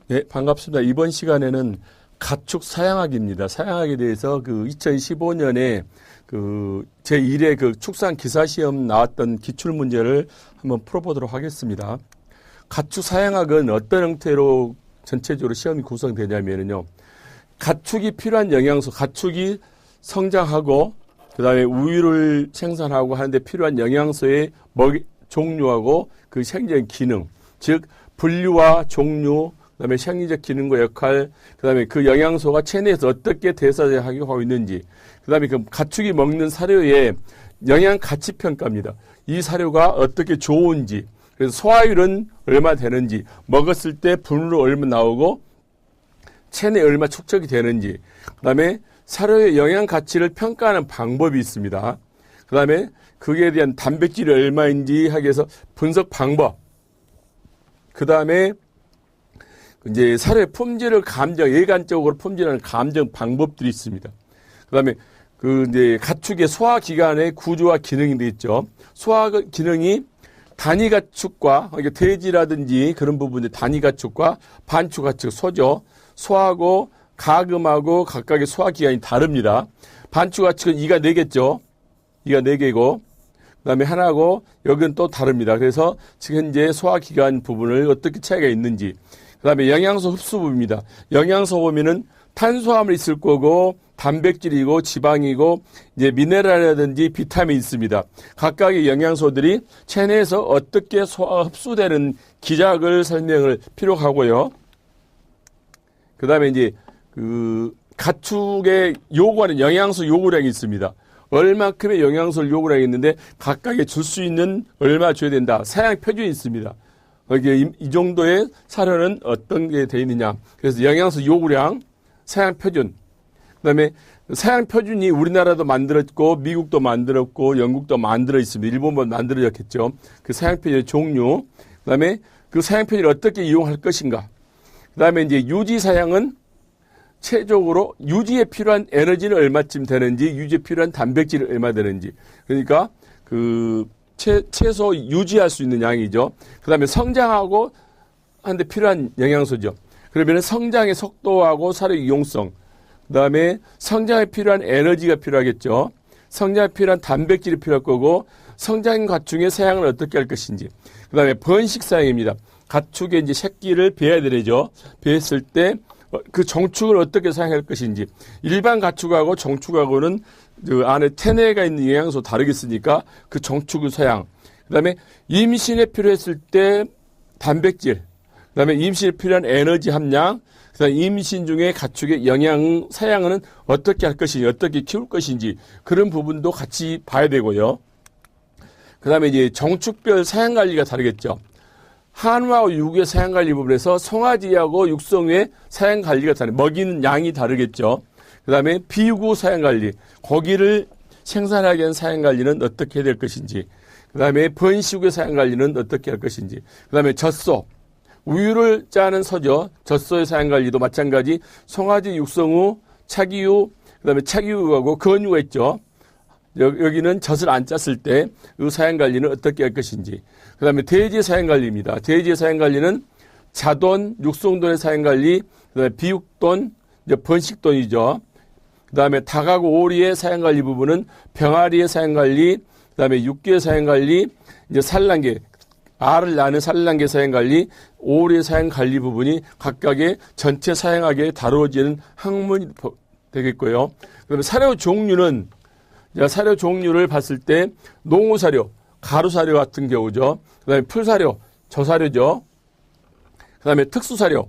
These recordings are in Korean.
네, 반갑습니다. 이번 시간에는 가축 사양학입니다. 사양학에 대해서 그 2015년에 그 제1회 그 축산 기사 시험 나왔던 기출 문제를 한번 풀어보도록 하겠습니다. 가축 사양학은 어떤 형태로 전체적으로 시험이 구성되냐면요. 가축이 필요한 영양소, 가축이 성장하고 그다음에 우유를 생산하고 하는데 필요한 영양소의 종류하고 그 생적 기능, 즉 분류와 종류, 그다음에 생리적 기능과 역할, 그다음에 그 영양소가 체내에서 어떻게 대사하고 있는지, 그다음에 그 가축이 먹는 사료의 영양 가치 평가입니다. 이 사료가 어떻게 좋은지, 그래서 소화율은 얼마 되는지, 먹었을 때 분으로 얼마 나오고 체내에 얼마 축적이 되는지, 그다음에 사료의 영양 가치를 평가하는 방법이 있습니다. 그다음에 그에 대한 단백질이 얼마인지 하기 위해서 분석 방법, 그다음에 이제 사료의 품질을 예관적으로 품질하는 감정 방법들이 있습니다. 그다음에 그 이제 가축의 소화 기관의 구조와 기능이 있죠. 소화 기능이 단위 가축과 돼지라든지 그런 부분의 단위 가축과 반축 가축 소죠. 소하고 가금하고 각각의 소화 기관이 다릅니다. 반축 가축은 이가 4개죠. 이가 4개고 그다음에 하나고 여기는 또 다릅니다. 그래서 지금 현재 소화 기관 부분을 어떻게 차이가 있는지. 그다음에 영양소 흡수 부분입니다. 영양소 보면은 탄수화물이 있을 거고 단백질이고 지방이고 이제 미네랄이라든지 비타민이 있습니다. 각각의 영양소들이 체내에서 어떻게 흡수되는 기작을 설명을 필요로 하고요. 그다음에 이제 그 가축에 요구하는 영양소 요구량이 있습니다. 얼마큼의 영양소를 요구량이 있는데 각각에 줄 수 있는 얼마 줘야 된다. 사양 표준이 있습니다. 이게 이 정도의 사료는 어떤 게 되어 있느냐. 그래서 영양소 요구량, 사양 표준. 그다음에 사양 표준이 우리나라도 만들었고 미국도 만들었고 영국도 만들어 있습니다. 일본도 만들어졌겠죠. 그 사양 표준의 종류. 그다음에 그 사양 표준을 어떻게 이용할 것인가. 그다음에 이제 유지 사양은 최종적으로 유지에 필요한 에너지는 얼마쯤 되는지, 유지에 필요한 단백질이 얼마 되는지. 그러니까 그 최소 유지할 수 있는 양이죠. 그 다음에 성장하고 하는데 필요한 영양소죠. 그러면 성장의 속도하고 사료 이용성, 그 다음에 성장에 필요한 에너지가 필요하겠죠. 성장에 필요한 단백질이 필요할 거고, 성장 가축의 사양을 어떻게 할 것인지. 그 다음에 번식 사양입니다. 가축의 이제 새끼를 배야 되죠. 배했을 때 그 정축을 어떻게 사용할 것인지. 일반 가축하고 정축하고는 그 안에 체내가 있는 영양소 다르겠으니까 그 정축의 사양. 그 다음에 임신에 필요했을 때 단백질. 그 다음에 임신에 필요한 에너지 함량. 그 다음에 임신 중에 가축의 영양 사양은 어떻게 할 것인지, 어떻게 키울 것인지 그런 부분도 같이 봐야 되고요. 그 다음에 이제 정축별 사양 관리가 다르겠죠. 한우하고 육의 사양관리 부분에서 송아지하고 육성의 사양관리가 다르죠. 먹이는 양이 다르겠죠. 그 다음에 비구 사양관리, 고기를 생산하게 하는 사양관리는 어떻게 해야 될 것인지, 그 다음에 번식의 사양관리는 어떻게 할 것인지, 그 다음에 젖소, 우유를 짜는 소죠. 젖소의 사양관리도 마찬가지, 송아지 육성 후 차기후, 그 다음에 차기후하고 건유가 있죠. 여기는 젖을 안 짰을 때 이 사양관리는 어떻게 할 것인지. 그 다음에 돼지의 사양관리입니다. 돼지의 사양관리는 자돈, 육성돈의 사양관리, 그 다음에 비육돈, 이제 번식돈이죠. 그 다음에 닭하고 오리의 사양관리 부분은 병아리의 사양관리, 그 다음에 육개의 사양관리, 이제 산란계, 알을 낳는 산란계 사양관리, 오리의 사양관리 부분이 각각의 전체 사양학에 다루어지는 학문이 되겠고요. 그 다음에 사료 종류는 사료 종류를 봤을 때 농우사료, 가루사료 같은 경우죠. 그 다음에 풀사료, 저사료죠. 그 다음에 특수사료,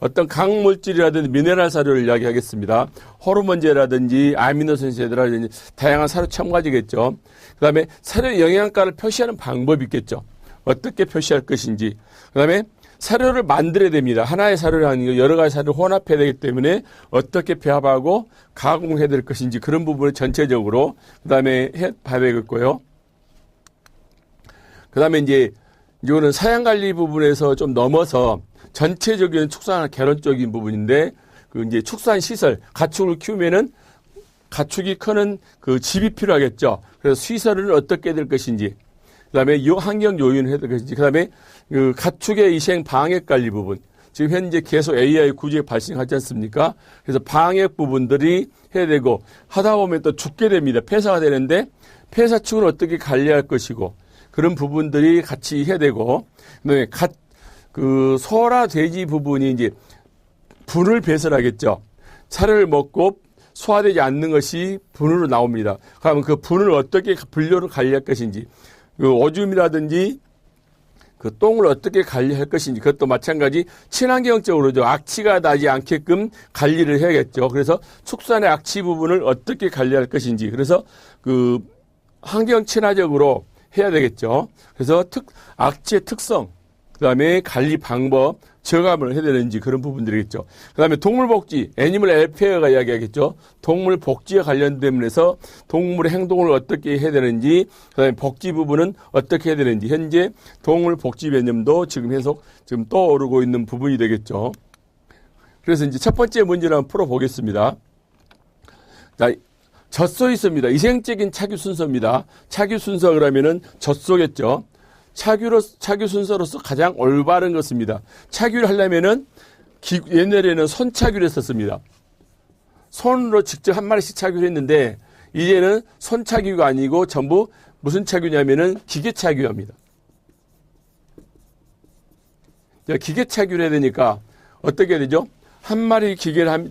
어떤 강물질이라든지 미네랄 사료를 이야기하겠습니다. 호르몬제라든지 아미노산제라든지 다양한 사료 첨가지겠죠. 그 다음에 사료 영양가를 표시하는 방법이 있겠죠. 어떻게 표시할 것인지. 그 다음에 사료를 만들어야 됩니다. 하나의 사료를 아니고 여러 가지 사료를 혼합해야 되기 때문에 어떻게 배합하고 가공해야 될 것인지 그런 부분을 전체적으로 그 다음에 봐야 되겠고요. 그 다음에 이제 이거는 사양관리 부분에서 좀 넘어서 전체적인 축산 개론적인 부분인데 그 이제 축산 시설, 가축을 키우면은 가축이 크는 그 집이 필요하겠죠. 그래서 시설을 어떻게 해야 될 것인지. 그 다음에 환경 요인을 해야 될 것인지. 그 다음에 그 가축의 위생 방역 관리 부분. 지금 현재 계속 AI 구조가 발생하지 않습니까? 그래서 방역 부분들이 해야 되고 하다 보면 또 죽게 됩니다. 폐사가 되는데 폐사 측은 어떻게 관리할 것이고 그런 부분들이 같이 해야 되고 그다음에 소라 돼지 부분이 이제 분을 배설하겠죠. 사료를 먹고 소화되지 않는 것이 분으로 나옵니다. 그러면 그 분을 어떻게 분뇨를 관리할 것인지, 그 오줌이라든지 그 똥을 어떻게 관리할 것인지, 그것도 마찬가지 친환경적으로죠. 악취가 나지 않게끔 관리를 해야겠죠. 그래서 축산의 악취 부분을 어떻게 관리할 것인지, 그래서 그 환경 친화적으로 해야 되겠죠. 그래서 악취의 특성, 그 다음에 관리 방법, 저감을 해야 되는지 그런 부분들이겠죠. 그 다음에 동물복지, 애니멀 웰페어가 이야기하겠죠. 동물복지와 관련되면서 동물의 행동을 어떻게 해야 되는지, 그 다음에 복지 부분은 어떻게 해야 되는지, 현재 동물복지 개념도 지금 계속 지금 떠오르고 있는 부분이 되겠죠. 그래서 이제 첫 번째 문제를 한번 풀어보겠습니다. 자, 젖소 있습니다. 이생적인 차규 순서입니다. 차규 순서 그러면은 젖소겠죠. 차규 순서로서 가장 올바른 것입니다. 차규를 하려면은 옛날에는 손차규를 했었습니다. 손으로 직접 한 마리씩 차규를 했는데 이제는 손차규가 아니고 전부 무슨 차규냐면은 기계차규합니다. 기계차규를 해야 되니까 어떻게 해야 되죠? 한 마리 기계를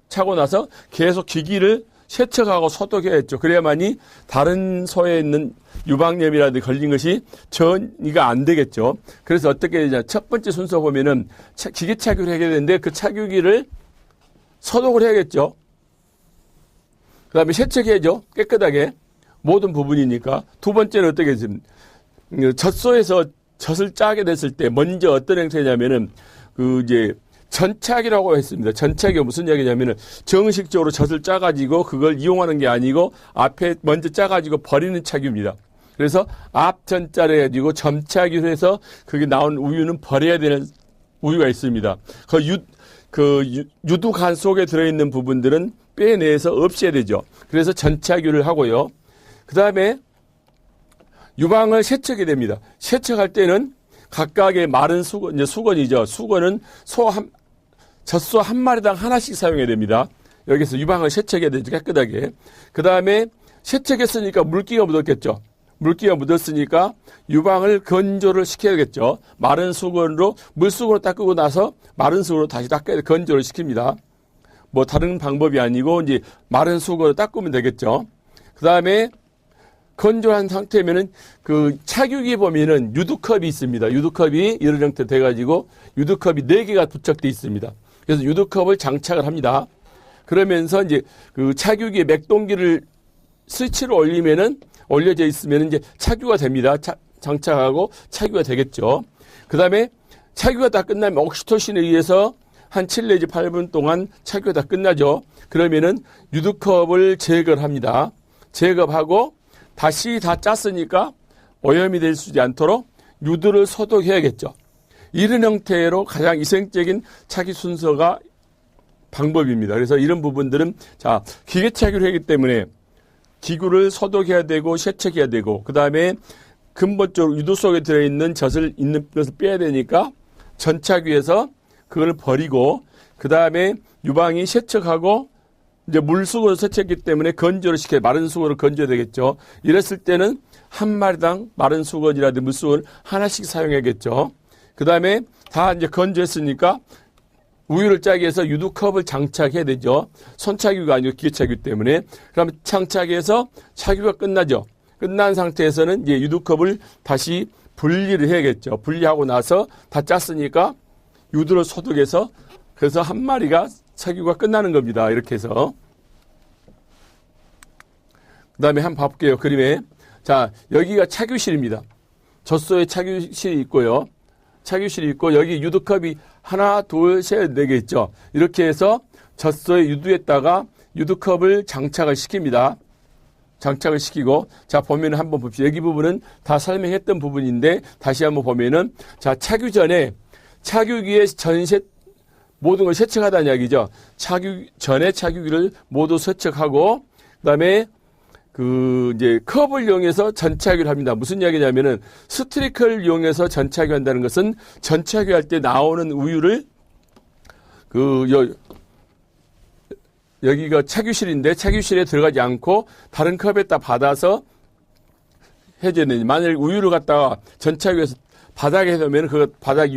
차고 나서 계속 기기를 세척하고 소독해야겠죠. 그래야만이 다른 소에 있는 유방염이라든지 걸린 것이 전이가 안 되겠죠. 그래서 어떻게 되냐. 첫 번째 순서 보면은 기계 착유를 해야 되는데 그 착유기를 소독을 해야겠죠. 그 다음에 세척해야죠. 깨끗하게. 모든 부분이니까. 두 번째는 어떻게 되지? 젖소에서 젖을 짜게 됐을 때 먼저 어떤 행태냐면은 전착이라고 했습니다. 전착이 무슨 이야기냐면은 정식적으로 젖을 짜가지고 그걸 이용하는 게 아니고 앞에 먼저 짜가지고 버리는 착유입니다. 그래서 앞전자를 해가지고 점착유를 해서 그게 나온 우유는 버려야 되는 우유가 있습니다. 유두간 속에 들어있는 부분들은 빼내서 없애야 되죠. 그래서 전착유를 하고요. 그 다음에 유방을 세척해야 됩니다. 세척할 때는 각각의 마른 수건, 이제 수건이죠. 수건은 젖소 한 마리당 하나씩 사용해야 됩니다. 여기서 유방을 세척해야 되죠. 깨끗하게. 그 다음에 세척했으니까 물기가 묻었겠죠. 물기가 묻었으니까 유방을 건조를 시켜야겠죠. 마른 수건으로 물수건으로 닦고 나서 마른 수건으로 다시 닦아야 건조를 시킵니다. 뭐 다른 방법이 아니고 이제 마른 수건으로 닦으면 되겠죠. 그 다음에 건조한 상태면은 그 착유기에 보면은 유두컵이 있습니다. 유두컵이 이런 형태 돼가지고 유두컵이 4개가 부착되어 있습니다. 그래서 유두컵을 장착을 합니다. 그러면서 이제 그 착유기에 맥동기를 스위치를 올려져 있으면 이제 착유가 됩니다. 장착하고 착유가 되겠죠. 그 다음에 착유가 다 끝나면 옥시토신에 의해서 한 7 내지 8분 동안 착유가 다 끝나죠. 그러면은 유두컵을 제거를 합니다. 제거하고 다시 다 짰으니까 오염이 될 수 있지 않도록 유두를 소독해야겠죠. 이런 형태로 가장 이성적인 착유 순서가 방법입니다. 그래서 이런 부분들은 기계 착유를 하기 때문에 기구를 소독해야 되고 세척해야 되고 그 다음에 근본적으로 유두 속에 들어있는 젖을 있는 것을 빼야 되니까 전착유에서 그걸 버리고 그 다음에 유방이 세척하고 이제 물수건으로 세척했기 때문에 건조를 시켜야 마른 수건으로 건조해야 되겠죠. 이랬을 때는 한 마리당 마른 수건이라든지 물수건을 하나씩 사용해야겠죠. 그 다음에 다 이제 건조했으니까 우유를 짜기 위해서 유두컵을 장착해야 되죠. 손착유가 아니고 기계착유 때문에. 그러면 장착해서 착유가 끝나죠. 끝난 상태에서는 이제 유두컵을 다시 분리를 해야겠죠. 분리하고 나서 다 짰으니까 유두를 소독해서 그래서 한 마리가 착유가 끝나는 겁니다. 이렇게 해서. 그 다음에 한번 봐볼게요. 그림에. 자, 여기가 착유실입니다. 젖소에 착유실이 있고요. 착유실이 있고 여기 유두컵이 하나, 둘, 셋, 4개 있죠. 이렇게 해서 젖소의 유두에다가 유두컵을 장착을 시킵니다. 장착을 시키고 자 보면 한번 봅시다. 여기 부분은 다 설명했던 부분인데 다시 한번 보면은 자 착유 전에 착유기에 모든 걸 세척하다는 이야기죠. 착유 전에 착유기를 모두 세척하고 그다음에 이제 컵을 이용해서 전차기를 합니다. 무슨 이야기냐면은 스트리커를 이용해서 전차기 한다는 것은 전차기 할 때 나오는 우유를 여기가 차규실인데 차규실에 들어가지 않고 다른 컵에다 받아서 해제는 만일 우유를 갖다가 전차기에서 바닥에 놓으면 그 바닥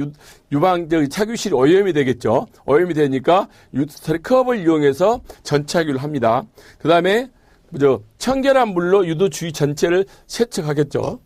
차규실이 오염이 되겠죠. 오염이 되니까 컵을 이용해서 전차기를 합니다. 그 다음에 청결한 물로 유도 주위 전체를 세척하겠죠.